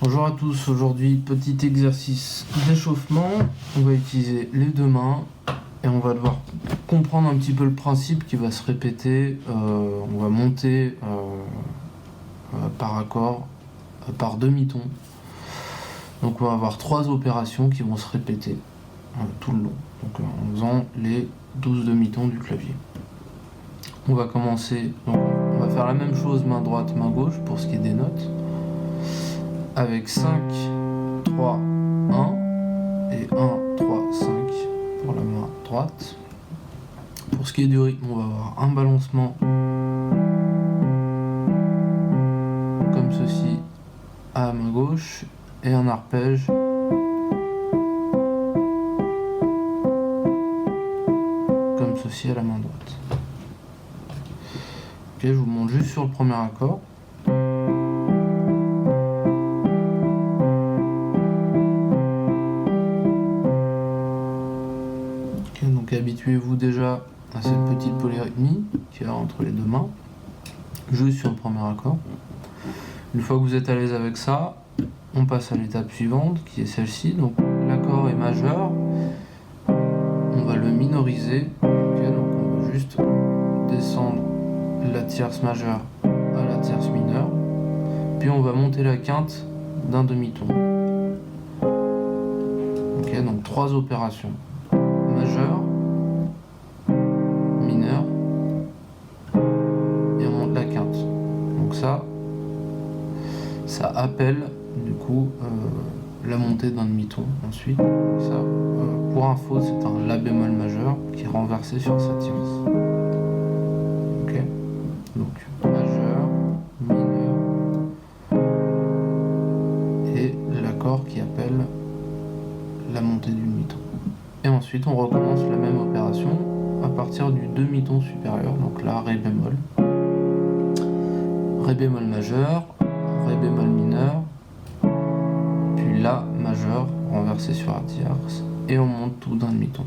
Bonjour à tous, aujourd'hui petit exercice d'échauffement. On va utiliser les deux mains et on va devoir comprendre un petit peu le principe qui va se répéter. On va monter par accord, par demi-ton. Donc on va avoir 3 opérations qui vont se répéter tout le long, donc en faisant les 12 demi-tons du clavier. On va commencer, donc on va faire la même chose main droite, main gauche pour ce qui est des notes, avec 5, 3, 1 et 1, 3, 5 pour la main droite. Pour ce qui est du rythme, on va avoir un balancement comme ceci à la main gauche et un arpège comme ceci à la main droite. Ok, je vous montre juste sur le premier accord. Ok, donc habituez-vous déjà à cette petite polyrythmie qu'il y a entre les deux mains, juste sur le premier accord. Une fois que vous êtes à l'aise avec ça, on passe à l'étape suivante qui est celle-ci. Donc l'accord est majeur, on va le minoriser. Okay, donc on va juste descendre la tierce majeure à la tierce mineure, puis on va monter la quinte d'un demi-ton. Ok, donc 3 opérations: majeur, mineur et on monte la quinte. Donc ça appelle du coup la montée d'un demi-ton. Ensuite, ça, pour info, c'est un la bémol majeur qui est renversé sur sa tierce. Ok, donc majeur, mineur et l'accord qui appelle la montée du demi-ton. Et ensuite, on recommence la même opération à partir du demi-ton supérieur, donc là, ré bémol majeur, ré bémol mineur, puis la majeur renversé sur la tierce, et on monte tout d'un demi-ton.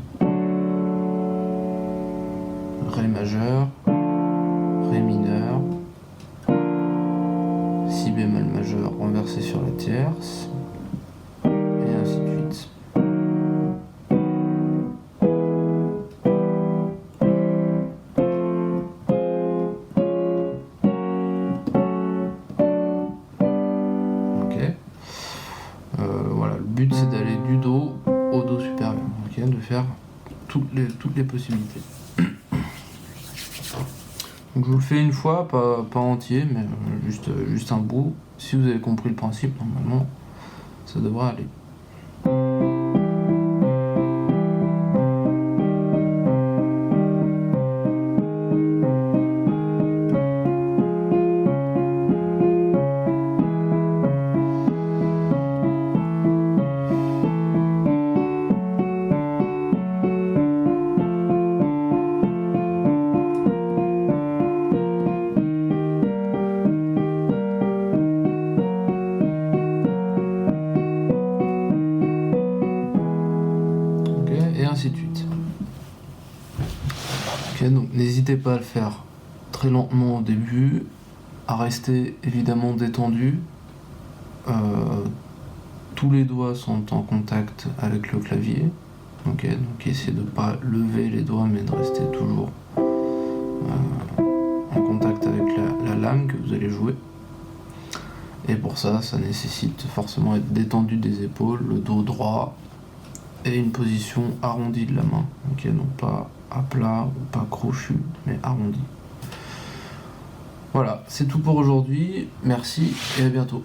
Ré majeur, ré mineur, si bémol majeur renversé sur la tierce, et ainsi de suite. Voilà, le but c'est d'aller du Do au Do supérieur, okay, de faire toutes les possibilités. Donc je vous le fais une fois, pas entier, mais juste un bout. Si vous avez compris le principe, normalement ça devrait aller. Et ainsi de suite. Ok, donc n'hésitez pas à le faire très lentement au début, à rester évidemment détendu. Tous les doigts sont en contact avec le clavier. Ok, donc essayez de ne pas lever les doigts, mais de rester toujours en contact avec la lame que vous allez jouer. Et pour ça, ça nécessite forcément être détendu des épaules, le dos droit, et une position arrondie de la main, ok, donc pas à plat ou pas crochu, mais arrondi. Voilà, c'est tout pour aujourd'hui, merci et à bientôt.